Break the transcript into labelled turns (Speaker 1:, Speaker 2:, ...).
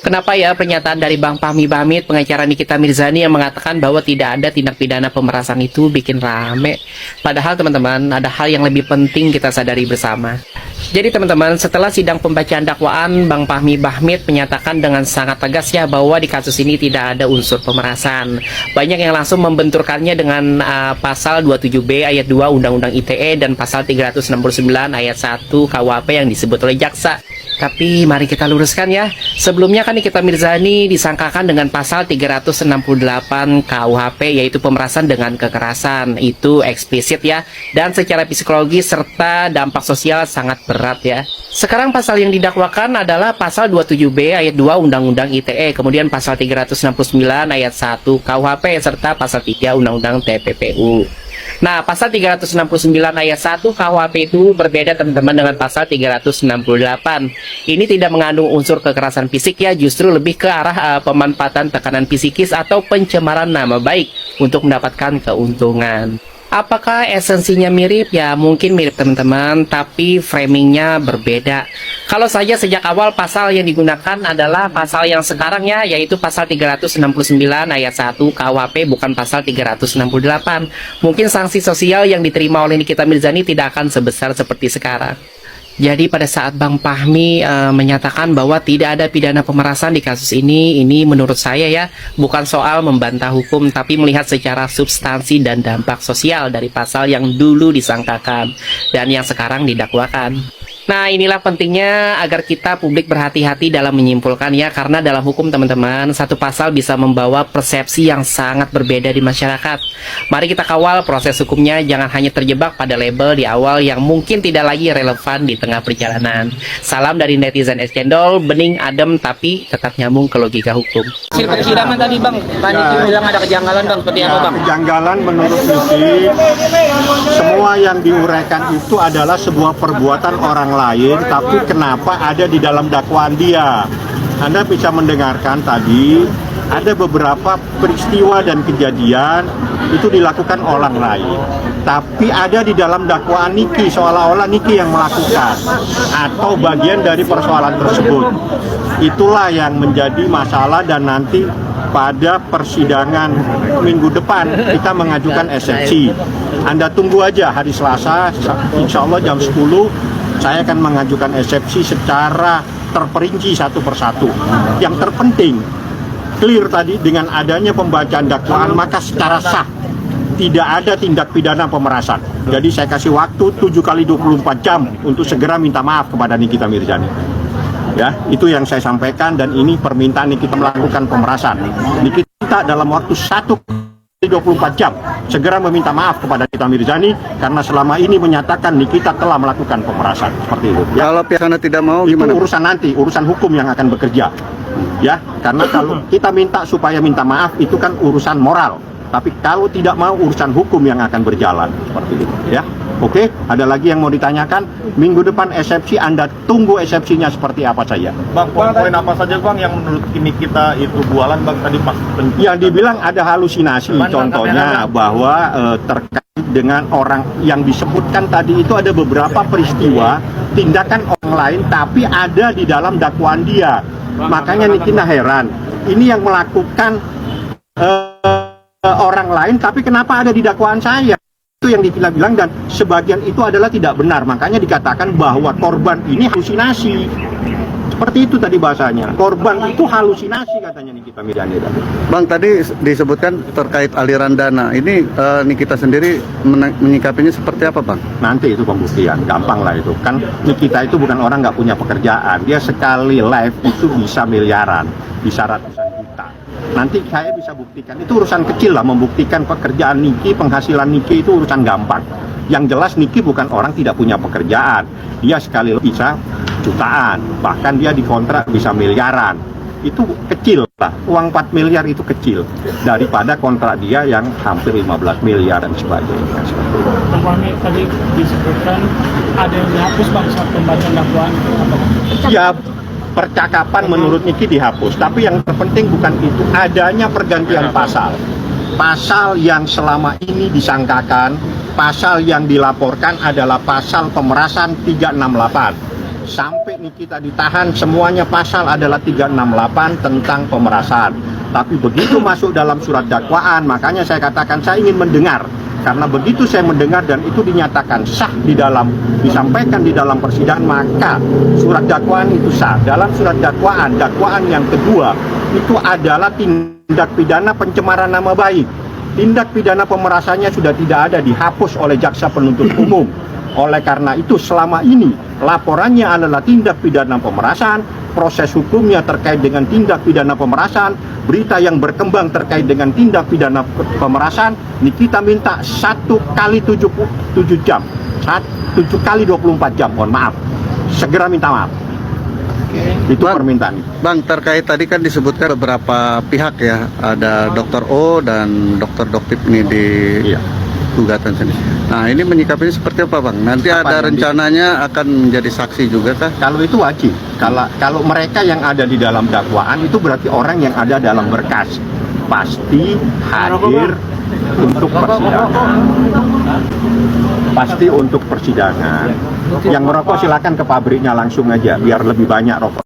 Speaker 1: Kenapa ya pernyataan dari Bang Fahmi Bahmid, pengacara Nikita Mirzani yang mengatakan bahwa tidak ada tindak pidana pemerasan itu bikin rame? Padahal teman-teman, ada hal yang lebih penting kita sadari bersama. Jadi teman-teman, setelah sidang pembacaan dakwaan, Bang Fahmi Bahmid menyatakan dengan sangat tegas ya bahwa di kasus ini tidak ada unsur pemerasan. Banyak yang langsung membenturkannya dengan pasal 27B ayat 2 Undang-Undang ITE dan pasal 369 ayat 1 KUHP yang disebut oleh jaksa. Tapi mari kita luruskan ya. Sebelumnya kan Nikita Mirzani disangkakan dengan pasal 368 KUHP, yaitu pemerasan dengan kekerasan. Itu eksplisit ya, dan secara psikologis serta dampak sosial sangat berat ya. Sekarang pasal yang didakwakan adalah pasal 27B ayat 2 Undang-Undang ITE, kemudian pasal 369 ayat 1 KUHP serta pasal 3 Undang-Undang TPPU. Nah, pasal 369 ayat 1 KUHP itu berbeda teman-teman dengan pasal 368. Ini tidak mengandung unsur kekerasan fisik ya, justru lebih ke arah pemanfaatan tekanan psikis atau pencemaran nama baik untuk mendapatkan keuntungan. Apakah esensinya mirip? Ya mungkin mirip teman-teman, tapi framingnya berbeda. Kalau saja sejak awal pasal yang digunakan adalah pasal yang sekarang ya, yaitu pasal 369 ayat 1 KUHP, bukan pasal 368. Mungkin sanksi sosial yang diterima oleh Nikita Mirzani tidak akan sebesar seperti sekarang. Jadi pada saat Bang Fahmi menyatakan bahwa tidak ada pidana pemerasan di kasus ini menurut saya ya bukan soal membantah hukum, tapi melihat secara substansi dan dampak sosial dari pasal yang dulu disangkakan dan yang sekarang didakwakan. Nah, inilah pentingnya agar kita publik berhati-hati dalam menyimpulkan ya, karena dalam hukum teman-teman, satu pasal bisa membawa persepsi yang sangat berbeda di masyarakat. Mari kita kawal proses hukumnya, jangan hanya terjebak pada label di awal yang mungkin tidak lagi relevan di tengah perjalanan. Salam dari netizen es cendol, bening, adem, tapi tetap nyambung ke logika hukum. Hasil persidangan tadi Bang, Niki bilang ada kejanggalan Bang, seperti apa Bang?
Speaker 2: Kejanggalan menurut Niki, semua yang diuraikan itu adalah sebuah perbuatan orang lain, tapi kenapa ada di dalam dakwaan dia? Anda bisa mendengarkan tadi ada beberapa peristiwa dan kejadian itu dilakukan orang lain, tapi ada di dalam dakwaan Niki seolah-olah Niki yang melakukan atau bagian dari persoalan tersebut. Itulah yang menjadi masalah, dan nanti pada persidangan minggu depan kita mengajukan eksepsi. Anda tunggu aja hari Selasa, insya Allah jam 10 saya akan mengajukan eksepsi secara terperinci satu persatu. Yang terpenting, clear tadi dengan adanya pembacaan dakwaan, maka secara sah tidak ada tindak pidana pemerasan. Jadi saya kasih waktu 7 kali 24 jam untuk segera minta maaf kepada Nikita Mirzani. Ya, itu yang saya sampaikan, dan ini permintaan Nikita melakukan pemerasan. Nikita dalam waktu 1x24 jam segera meminta maaf kepada Nikita Mirzani karena selama ini menyatakan Nikita telah melakukan pemerasan, seperti itu ya.
Speaker 3: Kalau pihak sana tidak mau
Speaker 2: itu
Speaker 3: gimana?
Speaker 2: Urusan nanti, urusan hukum yang akan bekerja ya, karena kalau kita minta supaya minta maaf itu kan urusan moral, tapi kalau tidak mau urusan hukum yang akan berjalan, seperti itu ya. Oke, ada lagi yang mau ditanyakan? Minggu depan eksepsi, Anda tunggu eksepsinya seperti apa saja.
Speaker 4: Bang, poin apa saja Bang yang menurut ini kita itu bualan Bang tadi Mas?
Speaker 2: Yang dibilang ada halusinasi, contohnya bahwa terkait dengan orang yang disebutkan tadi itu ada beberapa peristiwa tindakan orang lain tapi ada di dalam dakwaan dia. Makanya Nikita heran, ini yang melakukan orang lain tapi kenapa ada di dakwaan saya? Itu yang dibilang, dan sebagian itu adalah tidak benar. Makanya dikatakan bahwa korban ini halusinasi. Seperti itu tadi bahasanya. Korban itu halusinasi katanya Nikita Mirzani.
Speaker 3: Bang, tadi disebutkan terkait aliran dana. Ini Nikita sendiri menyikapinya seperti apa Bang?
Speaker 2: Nanti itu pembuktian, gampang lah itu. Kan Nikita itu bukan orang nggak punya pekerjaan. Dia sekali live itu bisa miliaran, bisa ratusan juta. Nanti saya bisa buktikan, itu urusan kecil lah, membuktikan pekerjaan Niki, penghasilan Niki itu urusan gampang. Yang jelas Niki bukan orang tidak punya pekerjaan. Dia sekali bisa jutaan, bahkan dia dikontrak bisa miliaran. Itu kecil lah, uang 4 miliar itu kecil daripada kontrak dia yang hampir 15 miliar dan sebagainya.
Speaker 5: Bang Fahmi tadi disebutkan ada yang dihapus Bang saat pembacaan dakwaan.
Speaker 2: Ya, percakapan menurut Niki dihapus, tapi yang terpenting bukan itu, adanya pergantian pasal. Pasal yang selama ini disangkakan, pasal yang dilaporkan adalah pasal pemerasan 368. sampai Nikita ditahan, semuanya pasal adalah 368 tentang pemerasan. Tapi begitu masuk dalam surat dakwaan, makanya saya katakan saya ingin mendengar. Karena begitu saya mendengar dan itu dinyatakan sah disampaikan di dalam persidangan, maka surat dakwaan itu sah. Dalam surat dakwaan yang kedua itu adalah tindak pidana pencemaran nama baik. Tindak pidana pemerasannya sudah tidak ada, dihapus oleh jaksa penuntut umum. Oleh karena itu selama ini laporannya adalah tindak pidana pemerasan, proses hukumnya terkait dengan tindak pidana pemerasan, berita yang berkembang terkait dengan tindak pidana pemerasan, ini kita minta 1 kali 7 jam, 7 kali 24 jam, mohon maaf, segera minta maaf. Itu permintaan.
Speaker 3: Bang, terkait tadi kan disebutkan beberapa pihak ya, ada Dr. O dan Dr. Doktip ini di gugatan sini. Nah, ini menyikapinya seperti apa, Bang? Nanti ada rencananya akan menjadi saksi juga kah?
Speaker 2: Kalau itu wajib. Kalau mereka yang ada di dalam dakwaan itu berarti orang yang ada dalam berkas. Pasti hadir untuk persidangan. Pasti untuk persidangan. Yang merokok silakan ke pabriknya langsung aja biar lebih banyak rokok.